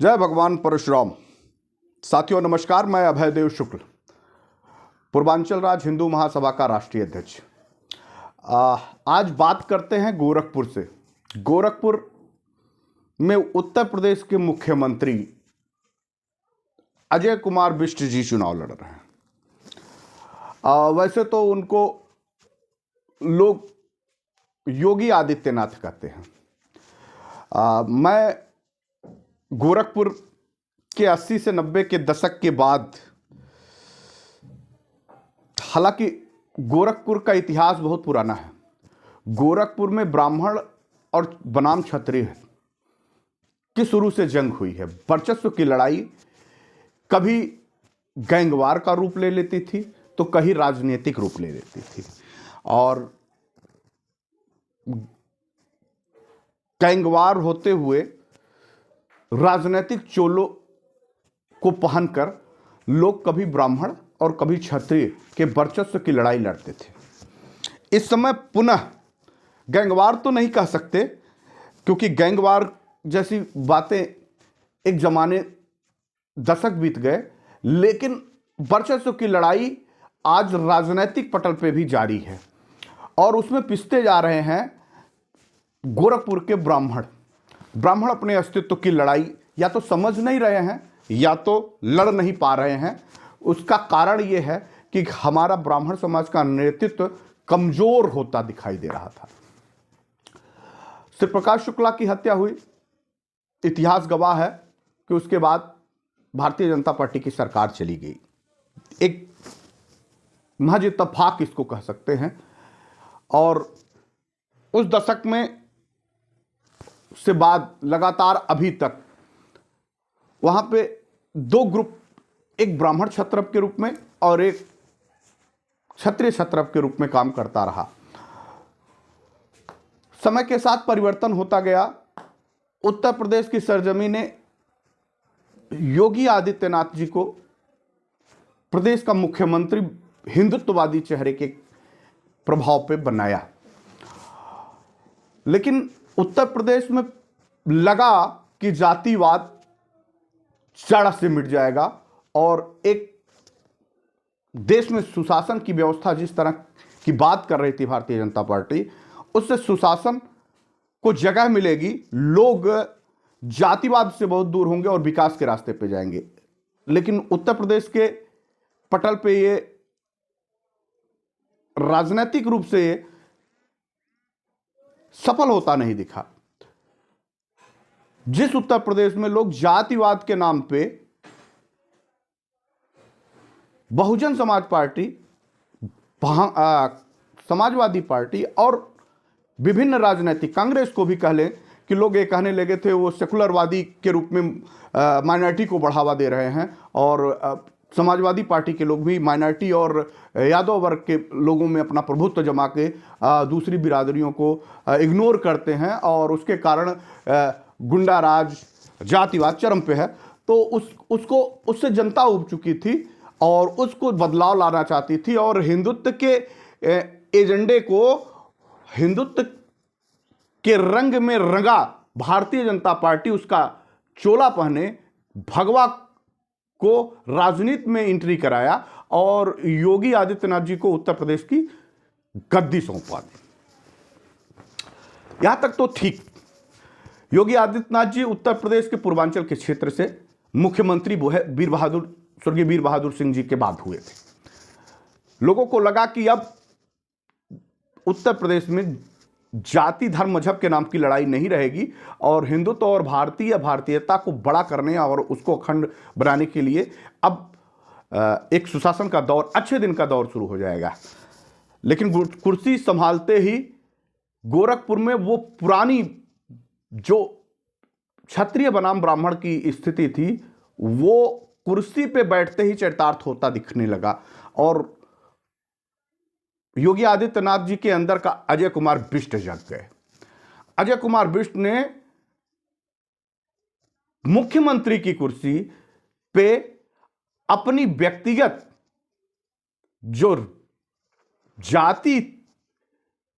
जय भगवान परशुराम। साथियों नमस्कार, मैं अभयदेव शुक्ल, पूर्वांचल राज्य हिंदू महासभा का राष्ट्रीय अध्यक्ष। आज बात करते हैं गोरखपुर से। गोरखपुर में उत्तर प्रदेश के मुख्यमंत्री अजय कुमार बिष्ट जी चुनाव लड़ रहे हैं। वैसे तो उनको लोग योगी आदित्यनाथ कहते हैं। मैं गोरखपुर के 80 से 90 के दशक के बाद, हालांकि गोरखपुर का इतिहास बहुत पुराना है। गोरखपुर में ब्राह्मण और बनाम क्षत्रिय की शुरू से जंग हुई है। वर्चस्व की लड़ाई कभी गैंगवार का रूप ले लेती थी तो कहीं राजनीतिक रूप ले लेती थी, और गैंगवार होते हुए राजनीतिक चोलों को पहनकर लोग कभी ब्राह्मण और कभी क्षत्रिय के वर्चस्व की लड़ाई लड़ते थे। इस समय पुनः गैंगवार तो नहीं कह सकते, क्योंकि गैंगवार जैसी बातें एक जमाने दशक बीत गए, लेकिन वर्चस्व की लड़ाई आज राजनीतिक पटल पे भी जारी है और उसमें पिसते जा रहे हैं गोरखपुर के ब्राह्मण। ब्राह्मण अपने अस्तित्व की लड़ाई या तो समझ नहीं रहे हैं या तो लड़ नहीं पा रहे हैं। उसका कारण यह है कि हमारा ब्राह्मण समाज का नेतृत्व कमजोर होता दिखाई दे रहा था। श्री प्रकाश शुक्ला की हत्या हुई, इतिहास गवाह है कि उसके बाद भारतीय जनता पार्टी की सरकार चली गई। एक महज इत्तेफाक इसको कह सकते हैं। और उस दशक में से बाद लगातार अभी तक वहां पे दो ग्रुप, एक ब्राह्मण क्षत्रप के रूप में और एक क्षत्रिय क्षत्रप के रूप में काम करता रहा। समय के साथ परिवर्तन होता गया। उत्तर प्रदेश की सरजमीं ने योगी आदित्यनाथ जी को प्रदेश का मुख्यमंत्री हिंदुत्ववादी चेहरे के प्रभाव पे बनाया, लेकिन उत्तर प्रदेश में लगा कि जातिवाद जड़ से मिट जाएगा और एक देश में सुशासन की व्यवस्था जिस तरह की बात कर रही थी भारतीय जनता पार्टी, उससे सुशासन को जगह मिलेगी। लोग जातिवाद से बहुत दूर होंगे और विकास के रास्ते पे जाएंगे। लेकिन उत्तर प्रदेश के पटल पे ये राजनीतिक रूप से सफल होता नहीं दिखा। जिस उत्तर प्रदेश में लोग जातिवाद के नाम पे बहुजन समाज पार्टी, समाजवादी पार्टी और विभिन्न राजनीतिक, कांग्रेस को भी कह लें कि लोग ये कहने लगे थे वो सेकुलरवादी के रूप में माइनॉरिटी को बढ़ावा दे रहे हैं, और समाजवादी पार्टी के लोग भी माइनॉरिटी और यादव वर्ग के लोगों में अपना प्रभुत्व जमा के दूसरी बिरादरियों को इग्नोर करते हैं, और उसके कारण गुंडा राज, जातिवाद चरम पे है। तो उसको उससे जनता उब चुकी थी और उसको बदलाव लाना चाहती थी, और हिंदुत्व के एजेंडे को हिंदुत्व के रंग में रंगा भारतीय जनता पार्टी उसका चोला पहने भगवा को राजनीति में एंट्री कराया और योगी आदित्यनाथ जी को उत्तर प्रदेश की गद्दी सौंपा दी। यहां तक तो ठीक। योगी आदित्यनाथ जी उत्तर प्रदेश के पूर्वांचल के क्षेत्र से मुख्यमंत्री स्वर्गीय वीर बहादुर सिंह जी के बाद हुए थे। लोगों को लगा कि अब उत्तर प्रदेश में जाति धर्म मजहब के नाम की लड़ाई नहीं रहेगी और हिंदुत्व और भारतीयता को बड़ा करने और उसको अखंड बनाने के लिए अब एक सुशासन का दौर, अच्छे दिन का दौर शुरू हो जाएगा। लेकिन कुर्सी संभालते ही गोरखपुर में वो पुरानी जो क्षत्रिय बनाम ब्राह्मण की स्थिति थी, वो कुर्सी पे बैठते ही चरितार्थ होता दिखने लगा। और योगी आदित्यनाथ जी के अंदर का अजय कुमार बिष्ट जग गए। अजय कुमार बिष्ट ने मुख्यमंत्री की कुर्सी पे अपनी व्यक्तिगत जो जाति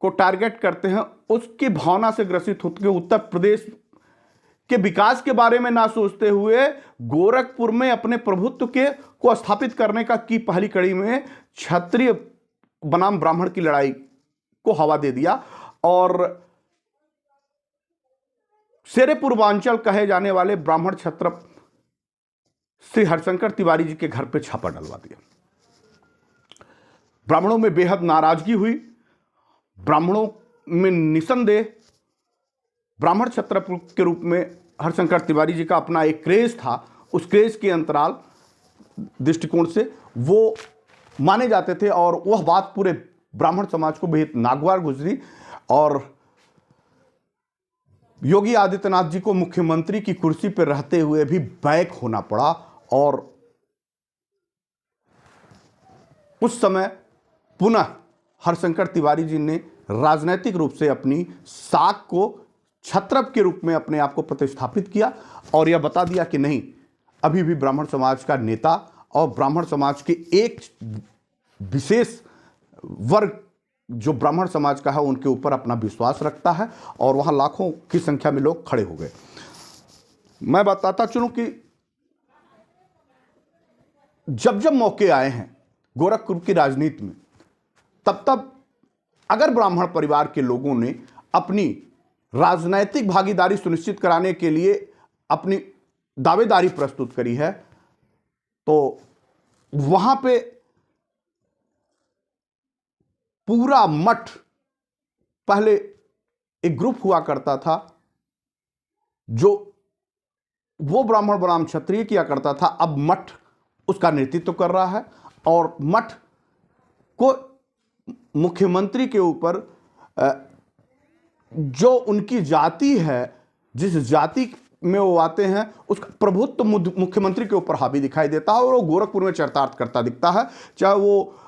को टारगेट करते हैं उसकी भावना से ग्रसित होकर उत्तर प्रदेश के विकास के बारे में ना सोचते हुए गोरखपुर में अपने प्रभुत्व को स्थापित करने का की पहली कड़ी में क्षत्रिय बनाम ब्राह्मण की लड़ाई को हवा दे दिया और शेरे पूर्वांचल कहे जाने वाले ब्राह्मण क्षत्रप श्री हरिशंकर तिवारी जी के घर पे छापा डलवा दिया। ब्राह्मणों में बेहद नाराजगी हुई। ब्राह्मणों में निसंदेह ब्राह्मण क्षत्रप के रूप में हरिशंकर तिवारी जी का अपना एक क्रेज था। उस क्रेज के अंतराल दृष्टिकोण से वो माने जाते थे और वह बात पूरे ब्राह्मण समाज को बेहद नागवार गुजरी और योगी आदित्यनाथ जी को मुख्यमंत्री की कुर्सी पर रहते हुए भी बैक होना पड़ा और उस समय पुनः हरिशंकर तिवारी जी ने राजनीतिक रूप से अपनी साख को क्षत्रप के रूप में अपने आप को प्रतिस्थापित किया और यह बता दिया कि नहीं, अभी भी ब्राह्मण समाज का नेता और ब्राह्मण समाज के एक विशेष वर्ग जो ब्राह्मण समाज का है उनके ऊपर अपना विश्वास रखता है और वहां लाखों की संख्या में लोग खड़े हो गए। मैं बताता चलूं कि जब जब मौके आए हैं गोरखपुर की राजनीति में, तब तब अगर ब्राह्मण परिवार के लोगों ने अपनी राजनैतिक भागीदारी सुनिश्चित कराने के लिए अपनी दावेदारी प्रस्तुत करी है तो वहां पे पूरा मठ, पहले एक ग्रुप हुआ करता था जो वो ब्राह्मण बनाम क्षत्रिय किया करता था, अब मठ उसका नेतृत्व कर रहा है और मठ को मुख्यमंत्री के ऊपर जो उनकी जाति है, जिस जाति में वो आते हैं, उसका प्रभुत्व मुख्यमंत्री के ऊपर हावी दिखाई देता है और वो गोरखपुर में चरितार्थ करता दिखता है। चाहे वो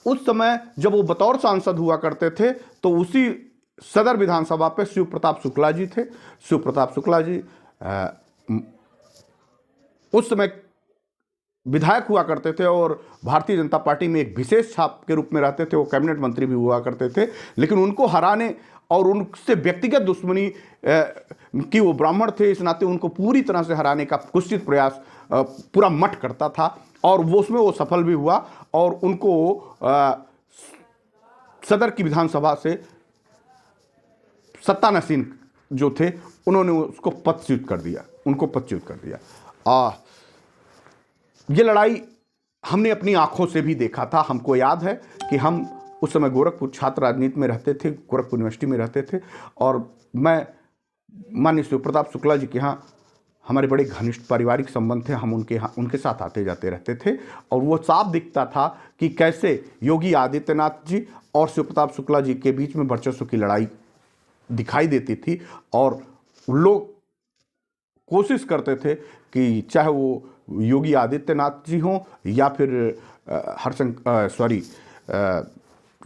उस समय जब वो बतौर सांसद हुआ करते थे तो उसी सदर विधानसभा पे शिव प्रताप शुक्ला जी थे। शिव प्रताप शुक्ला जी उस समय विधायक हुआ करते थे और भारतीय जनता पार्टी में एक विशेष छाप के रूप में रहते थे। वो कैबिनेट मंत्री भी हुआ करते थे, लेकिन उनको हराने और उनसे व्यक्तिगत दुश्मनी कि वो ब्राह्मण थे इस नाते उनको पूरी तरह से हराने का कुत्सित प्रयास पूरा मठ करता था और वो उसमें वो सफल भी हुआ और उनको सदर की विधानसभा से सत्तानसीन जो थे उन्होंने उसको पदच्युत कर दिया, उनको पदच्युत कर दिया। ये लड़ाई हमने अपनी आंखों से भी देखा था। हमको याद है कि हम उस समय गोरखपुर छात्र राजनीति में रहते थे, गोरखपुर यूनिवर्सिटी में रहते थे और मैं माननीय शिव प्रताप शुक्ला जी के यहाँ हमारे बड़े घनिष्ठ पारिवारिक संबंध थे। हम उनके साथ आते जाते रहते थे और वो साफ दिखता था कि कैसे योगी आदित्यनाथ जी और शिव प्रताप शुक्ला जी के बीच में वर्चस्व की लड़ाई दिखाई देती थी और लोग कोशिश करते थे कि चाहे वो योगी आदित्यनाथ जी हों या फिर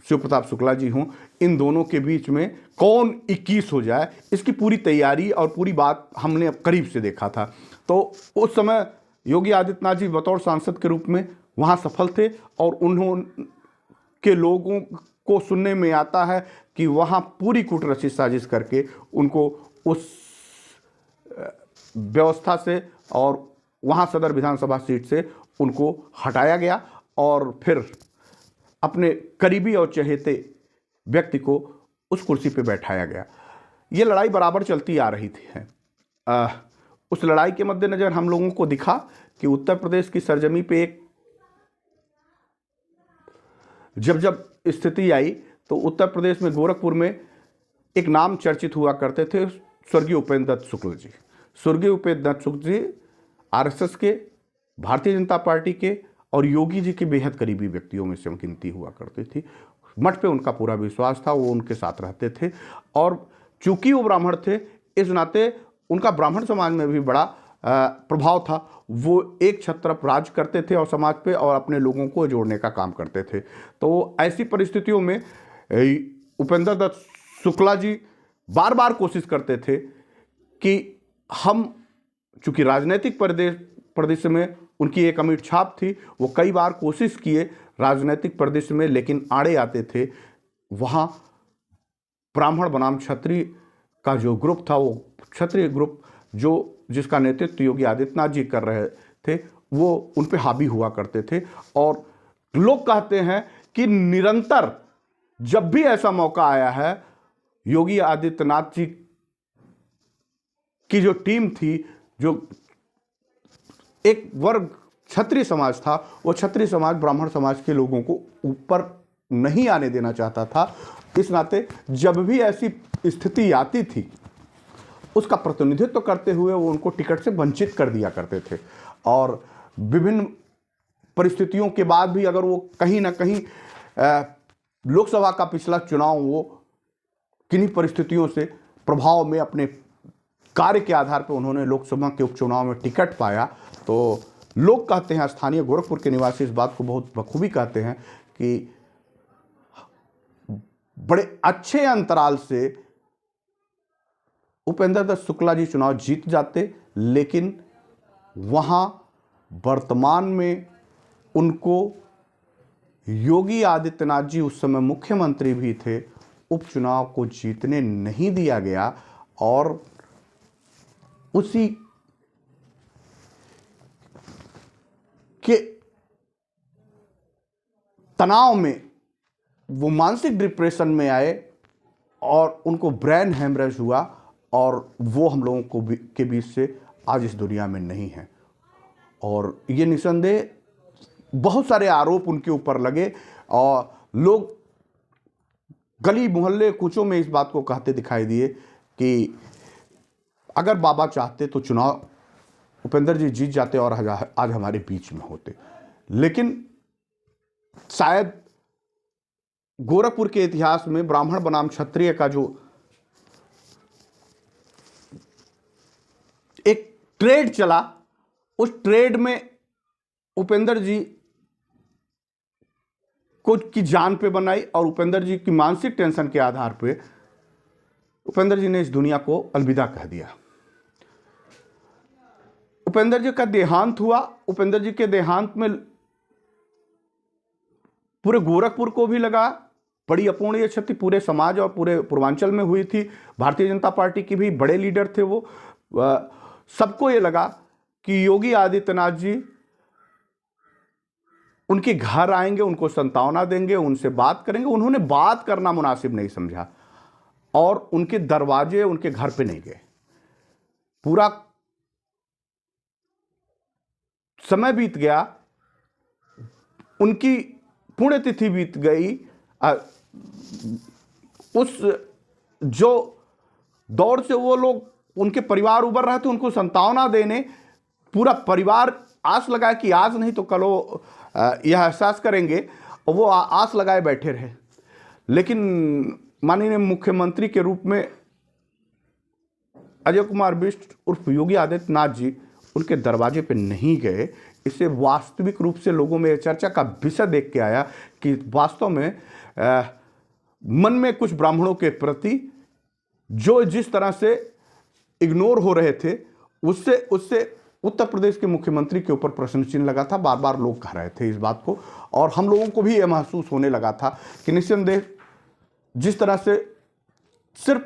शिव प्रताप शुक्ला जी हों, इन दोनों के बीच में कौन 21 हो जाए, इसकी पूरी तैयारी और पूरी बात हमने करीब से देखा था। तो उस समय योगी आदित्यनाथ जी बतौर सांसद के रूप में वहाँ सफल थे और उन्होंने लोगों को सुनने में आता है कि वहाँ पूरी कूटरचित साजिश करके उनको उस व्यवस्था से और वहाँ सदर विधानसभा सीट से उनको हटाया गया और फिर अपने करीबी और चहेते व्यक्ति को उस कुर्सी पे बैठाया गया। ये लड़ाई बराबर चलती आ रही थी। उस लड़ाई के मद्देनज़र हम लोगों को दिखा कि उत्तर प्रदेश की सरजमी पे एक जब स्थिति आई तो उत्तर प्रदेश में गोरखपुर में एक नाम चर्चित हुआ करते थे, स्वर्गीय उपेंद्र दत्त शुक्ल जी। स्वर्गीय उपेंद्र दत्त शुक्ल जी आरएसएस के, भारतीय जनता पार्टी के और योगी जी के बेहद करीबी व्यक्तियों में से गिनती हुआ करती थी। मठ पे उनका पूरा विश्वास था, वो उनके साथ रहते थे और चूंकि वो ब्राह्मण थे इस नाते उनका ब्राह्मण समाज में भी बड़ा प्रभाव था। वो एक छत्रप राज करते थे और समाज पे और अपने लोगों को जोड़ने का काम करते थे। तो ऐसी परिस्थितियों में उपेंद्र दत्त शुक्ला जी बार बार कोशिश करते थे कि हम, चूँकि राजनीतिक परिदृश्य में उनकी एक अमिट छाप थी, वो कई बार कोशिश किए राजनीतिक परिदृश्य में, लेकिन आड़े आते थे। वहाँ ब्राह्मण बनाम क्षत्रिय का जो ग्रुप था वो क्षत्रिय ग्रुप जिसका नेतृत्व योगी आदित्यनाथ जी कर रहे थे, वो उन पे हावी हुआ करते थे। और लोग कहते हैं कि निरंतर जब भी ऐसा मौका आया है, योगी आदित्यनाथ जी की जो टीम थी, जो एक वर्ग क्षत्रिय समाज था, वो क्षत्रिय समाज ब्राह्मण समाज के लोगों को ऊपर नहीं आने देना चाहता था। इस नाते जब भी ऐसी स्थिति आती थी, उसका प्रतिनिधित्व करते हुए वो उनको टिकट से वंचित कर दिया करते थे। और विभिन्न परिस्थितियों के बाद भी अगर वो कहीं ना कहीं लोकसभा का पिछला चुनाव वो किन्हीं परिस्थितियों से प्रभाव में अपने कार्य के आधार पर उन्होंने लोकसभा के उपचुनाव में टिकट पाया, तो लोग कहते हैं, स्थानीय गोरखपुर के निवासी इस बात को बहुत बखूबी कहते हैं कि बड़े अच्छे अंतराल से उपेंद्र दत्त शुक्ला जी चुनाव जीत जाते, लेकिन वहां वर्तमान में उनको योगी आदित्यनाथ जी उस समय मुख्यमंत्री भी थे, उपचुनाव को जीतने नहीं दिया गया। और उसी के तनाव में वो मानसिक डिप्रेशन में आए और उनको ब्रेन हेमरेज हुआ, और वो हम लोगों को के बीच से आज इस दुनिया में नहीं है। और ये निसंदेह बहुत सारे आरोप उनके ऊपर लगे, और लोग गली मोहल्ले कूचों में इस बात को कहते दिखाई दिए कि अगर बाबा चाहते तो चुनाव उपेंद्र जी जीत जाते और आज हमारे बीच में होते। लेकिन शायद गोरखपुर के इतिहास में ब्राह्मण बनाम क्षत्रिय का जो एक ट्रेड चला, उस ट्रेड में उपेंद्र जी को की जान पे बनाई, और उपेंद्र जी की मानसिक टेंशन के आधार पे उपेंद्र जी ने इस दुनिया को अलविदा कह दिया। उपेंद्र जी का देहांत हुआ। उपेंद्र जी के देहांत में पूरे गोरखपुर को भी लगा, बड़ी अपूर्णीय क्षति पूरे समाज और पूरे पूर्वांचल में हुई थी। भारतीय जनता पार्टी के भी बड़े लीडर थे वो। सबको ये लगा कि योगी आदित्यनाथ जी उनके घर आएंगे, उनको सांत्वना देंगे, उनसे बात करेंगे। उन्होंने बात करना मुनासिब नहीं समझा और उनके दरवाजे उनके घर पे नहीं गए। पूरा समय बीत गया, उनकी पुण्यतिथि बीत गई। उस जो दौर से वो लोग, उनके परिवार उबर रहे थे, उनको सांत्वना देने पूरा परिवार आस लगाए कि आज नहीं तो कल वो यह एहसास करेंगे, और वो आस लगाए बैठे रहे। लेकिन माननीय मुख्यमंत्री के रूप में अजय कुमार बिष्ट उर्फ योगी आदित्यनाथ जी उनके दरवाजे पे नहीं गए। इससे वास्तविक रूप से लोगों में चर्चा का विषय देख के आया कि वास्तव में मन में कुछ ब्राह्मणों के प्रति जो जिस तरह से इग्नोर हो रहे थे, उससे उत्तर प्रदेश के मुख्यमंत्री के ऊपर प्रश्न चिन्ह लगा था। बार बार लोग कह रहे थे इस बात को, और हम लोगों को भी यह महसूस होने लगा था कि निस्संदेह जिस तरह से सिर्फ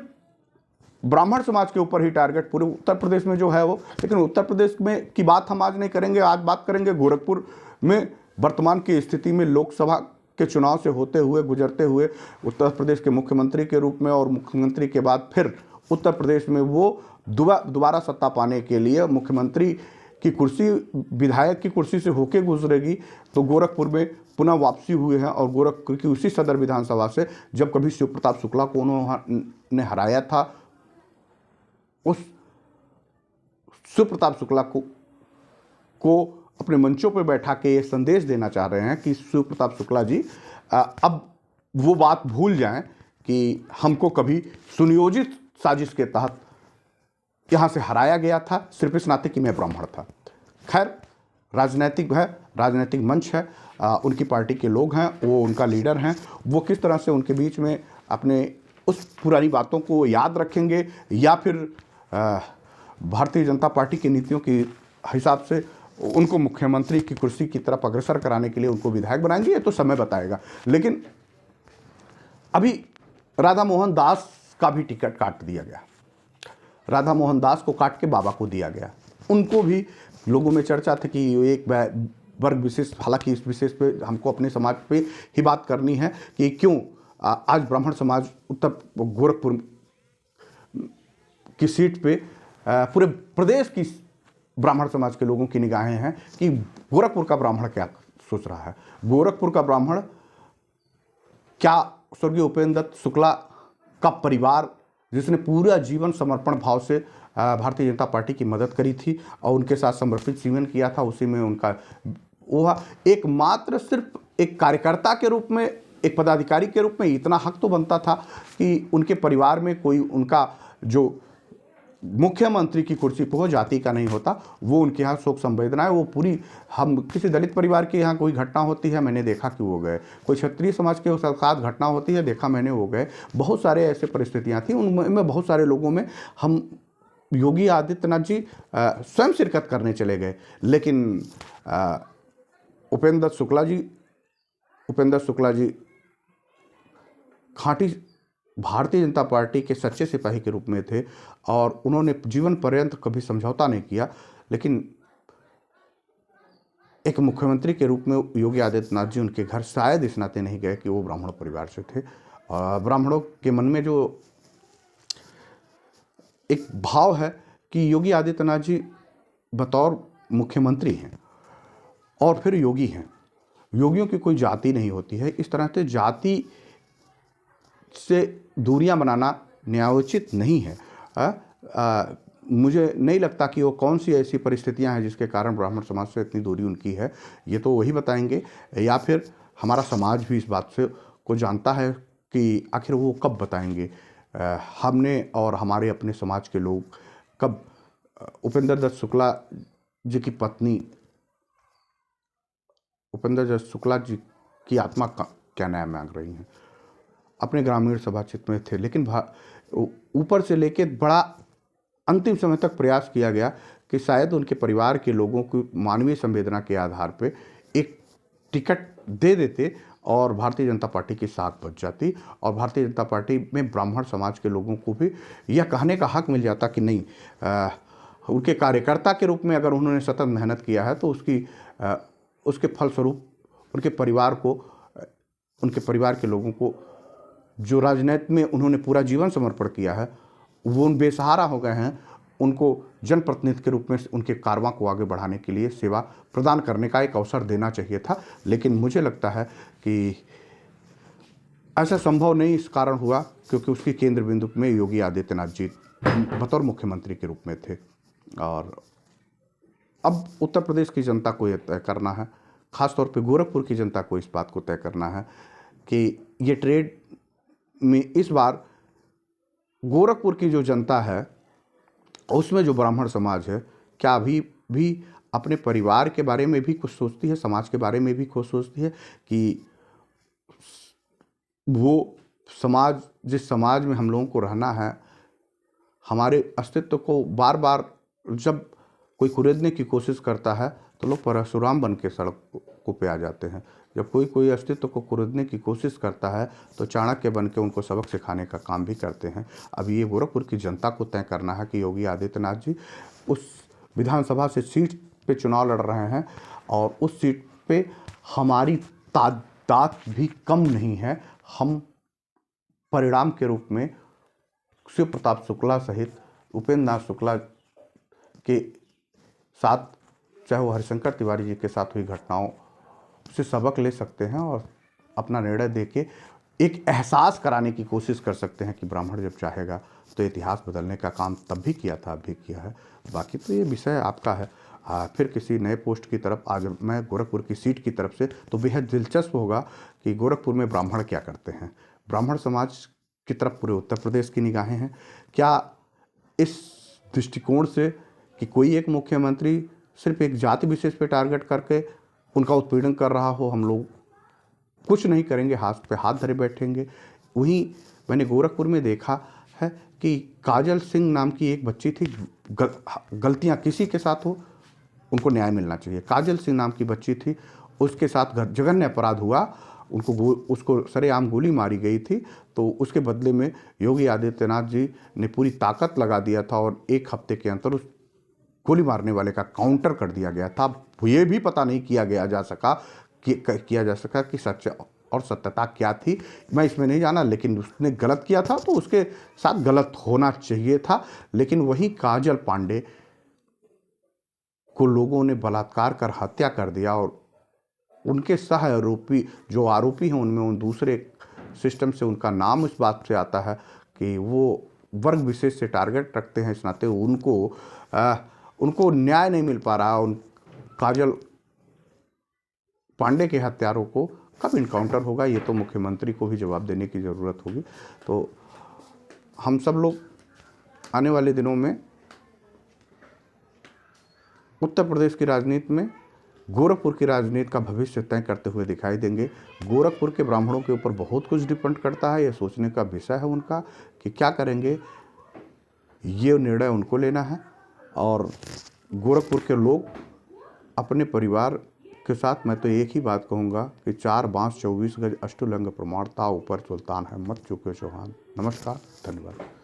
ब्राह्मण समाज के ऊपर ही टारगेट पूरे उत्तर प्रदेश में जो है वो, लेकिन उत्तर प्रदेश में की बात हम आज नहीं करेंगे। आज बात करेंगे गोरखपुर में वर्तमान की स्थिति में लोकसभा के चुनाव से होते हुए गुजरते हुए उत्तर प्रदेश के मुख्यमंत्री के रूप में, और मुख्यमंत्री के बाद फिर उत्तर प्रदेश में वो दोबारा सत्ता पाने के लिए मुख्यमंत्री की कुर्सी, विधायक की कुर्सी से होके गुजरेगी। तो गोरखपुर में पुनः वापसी हुई है, और गोरखपुर की उसी सदर विधानसभा से जब कभी शिव प्रताप शुक्ला को उन्होंने हराया था, उस शिव प्रताप शुक्ला को अपने मंचों पर बैठा के ये संदेश देना चाह रहे हैं कि शिव प्रताप शुक्ला जी अब वो बात भूल जाएं कि हमको कभी सुनियोजित साजिश के तहत यहाँ से हराया गया था, सिर्फ इस नाते कि मैं ब्राह्मण था। खैर, राजनीतिक है, राजनीतिक मंच है, उनकी पार्टी के लोग हैं, वो उनका लीडर हैं, वो किस तरह से उनके बीच में अपने उस पुरानी बातों को याद रखेंगे या फिर भारतीय जनता पार्टी की नीतियों के हिसाब से उनको मुख्यमंत्री की कुर्सी की तरफ अग्रसर कराने के लिए उनको विधायक बनाएंगे, ये तो समय बताएगा। लेकिन अभी राधा मोहन दास का भी टिकट काट दिया गया। राधा मोहन दास को काट के बाबा को दिया गया। उनको भी लोगों में चर्चा थी कि एक वर्ग विशेष, हालांकि इस विशेष पे हमको अपने समाज पे ही बात करनी है कि क्यों आज ब्राह्मण समाज उत्तर गोरखपुर की सीट पे पूरे प्रदेश की ब्राह्मण समाज के लोगों की निगाहें हैं कि गोरखपुर का ब्राह्मण क्या सोच रहा है। गोरखपुर का ब्राह्मण क्या स्वर्गीय उपेंद्र दत्त शुक्ला का परिवार, जिसने पूरा जीवन समर्पण भाव से भारतीय जनता पार्टी की मदद करी थी और उनके साथ समर्पित जीवन किया था, उसी में उनका वो एकमात्र सिर्फ एक कार्यकर्ता के रूप में, एक पदाधिकारी के रूप में इतना हक तो बनता था कि उनके परिवार में कोई उनका जो मुख्यमंत्री की कुर्सी पर हो जाति का नहीं होता। वो उनके यहाँ शोक संवेदना है। वो पूरी, हम किसी दलित परिवार के यहाँ कोई घटना होती है, मैंने देखा कि वो गए, कोई क्षत्रिय समाज के साथ घटना होती है, देखा मैंने, वो गए। बहुत सारे ऐसे परिस्थितियाँ थी, उनमें बहुत सारे लोगों में हम योगी आदित्यनाथ जी स्वयं शिरकत करने चले गए। लेकिन उपेंद्र शुक्ला जी खांटी भारतीय जनता पार्टी के सच्चे सिपाही के रूप में थे और उन्होंने जीवन पर्यंत कभी समझौता नहीं किया। लेकिन एक मुख्यमंत्री के रूप में योगी आदित्यनाथ जी उनके घर शायद इस नाते नहीं गए कि वो ब्राह्मण परिवार से थे। और ब्राह्मणों के मन में जो एक भाव है कि योगी आदित्यनाथ जी बतौर मुख्यमंत्री हैं और फिर योगी हैं, योगियों की कोई जाति नहीं होती है। इस तरह से जाति से दूरियां बनाना न्यायोचित नहीं है। मुझे नहीं लगता कि वो कौन सी ऐसी परिस्थितियां हैं जिसके कारण ब्राह्मण समाज से इतनी दूरी उनकी है। ये तो वही बताएंगे, या फिर हमारा समाज भी इस बात से को जानता है कि आखिर वो कब बताएंगे। हमने और हमारे अपने समाज के लोग कब उपेंद्र दत्त शुक्ला जी की पत्नी उपेंद्र दत्त शुक्ला जी की आत्मा का क्या न्याय मांग रही हैं। अपने ग्रामीण सभा क्षेत्र में थे, लेकिन ऊपर से लेके बड़ा अंतिम समय तक प्रयास किया गया कि शायद उनके परिवार के लोगों को मानवीय संवेदना के आधार पे एक टिकट दे देते और भारतीय जनता पार्टी की साख बच जाती और भारतीय जनता पार्टी में ब्राह्मण समाज के लोगों को भी यह कहने का हक मिल जाता कि नहीं, उनके कार्यकर्ता के रूप में अगर उन्होंने सतत मेहनत किया है तो उसके फलस्वरूप उनके परिवार के लोगों को जो राजनीति में उन्होंने पूरा जीवन समर्पण किया है वो उन बेसहारा हो गए हैं, उनको जनप्रतिनिधि के रूप में उनके कारवां को आगे बढ़ाने के लिए सेवा प्रदान करने का एक अवसर देना चाहिए था। लेकिन मुझे लगता है कि ऐसा संभव नहीं इस कारण हुआ क्योंकि उसके केंद्र बिंदु में योगी आदित्यनाथ जी बतौर मुख्यमंत्री के रूप में थे। और अब उत्तर प्रदेश की जनता को यह तय करना है, खासतौर पे गोरखपुर की जनता को इस बात को तय करना है कि ये ट्रेड में इस बार गोरखपुर की जो जनता है उसमें जो ब्राह्मण समाज है क्या अभी भी अपने परिवार के बारे में भी कुछ सोचती है, समाज के बारे में भी कुछ सोचती है कि वो समाज, जिस समाज में हम लोगों को रहना है, हमारे अस्तित्व को बार बार जब कोई कुरेदने की कोशिश करता है तो लोग परशुराम बन के सड़कों पे आ जाते हैं। जब कोई अस्तित्व को कुरेदने की कोशिश करता है तो चाणक्य बन के उनको सबक सिखाने का काम भी करते हैं। अब ये गोरखपुर की जनता को तय करना है कि योगी आदित्यनाथ जी उस विधानसभा से सीट पे चुनाव लड़ रहे हैं और उस सीट पे हमारी तादाद भी कम नहीं है। हम परिणाम के रूप में शिव प्रताप शुक्ला सहित उपेंद्र नाथ शुक्ला के साथ, चाहे वो हरिशंकर तिवारी जी के साथ हुई घटनाओं से सबक ले सकते हैं और अपना निर्णय देके एक एहसास कराने की कोशिश कर सकते हैं कि ब्राह्मण जब चाहेगा तो इतिहास बदलने का काम तब भी किया था, अब भी किया है। बाकी तो ये विषय आपका है। फिर किसी नए पोस्ट की तरफ आज मैं गोरखपुर की सीट की तरफ से, तो बेहद दिलचस्प होगा कि गोरखपुर में ब्राह्मण क्या करते हैं। ब्राह्मण समाज की तरफ पूरे उत्तर प्रदेश की निगाहें हैं। क्या इस दृष्टिकोण से कि कोई एक मुख्यमंत्री सिर्फ एक जाति विशेष पे टारगेट करके उनका उत्पीड़न कर रहा हो, हम लोग कुछ नहीं करेंगे, हाथ पे हाथ धरे बैठेंगे। वहीं मैंने गोरखपुर में देखा है कि काजल सिंह नाम की एक बच्ची थी, गलतियां किसी के साथ हो उनको न्याय मिलना चाहिए। काजल सिंह नाम की बच्ची थी, उसके साथ जघन्य अपराध हुआ, उसको सरेआम गोली मारी गई थी, तो उसके बदले में योगी आदित्यनाथ जी ने पूरी ताकत लगा दिया था और 1 हफ्ते के अंदर उस गोली मारने वाले का काउंटर कर दिया गया था। ये भी पता नहीं किया जा सका कि सच और सत्यता क्या थी। मैं इसमें नहीं जाना, लेकिन उसने गलत किया था तो उसके साथ गलत होना चाहिए था। लेकिन वही काजल पांडे को लोगों ने बलात्कार कर हत्या कर दिया और उनके सह आरोपी जो आरोपी हैं उनमें उन दूसरे सिस्टम से उनका नाम इस बात से आता है कि वो वर्ग विशेष से टारगेट रखते हैं। इस नाते उनको न्याय नहीं मिल पा रहा। उन काजल पांडे के हत्यारों को कब इनकाउंटर होगा, ये तो मुख्यमंत्री को भी जवाब देने की ज़रूरत होगी। तो हम सब लोग आने वाले दिनों में उत्तर प्रदेश की राजनीति में गोरखपुर की राजनीति का भविष्य तय करते हुए दिखाई देंगे। गोरखपुर के ब्राह्मणों के ऊपर बहुत कुछ डिपेंड करता है। यह सोचने का विषय है उनका कि क्या करेंगे, ये निर्णय उनको लेना है। और गोरखपुर के लोग अपने परिवार के साथ, मैं तो एक ही बात कहूँगा कि 4 बांस 24 गज अष्टुलंग प्रमाणता ऊपर सुल्तान है, मत चूके चौहान। नमस्कार, धन्यवाद।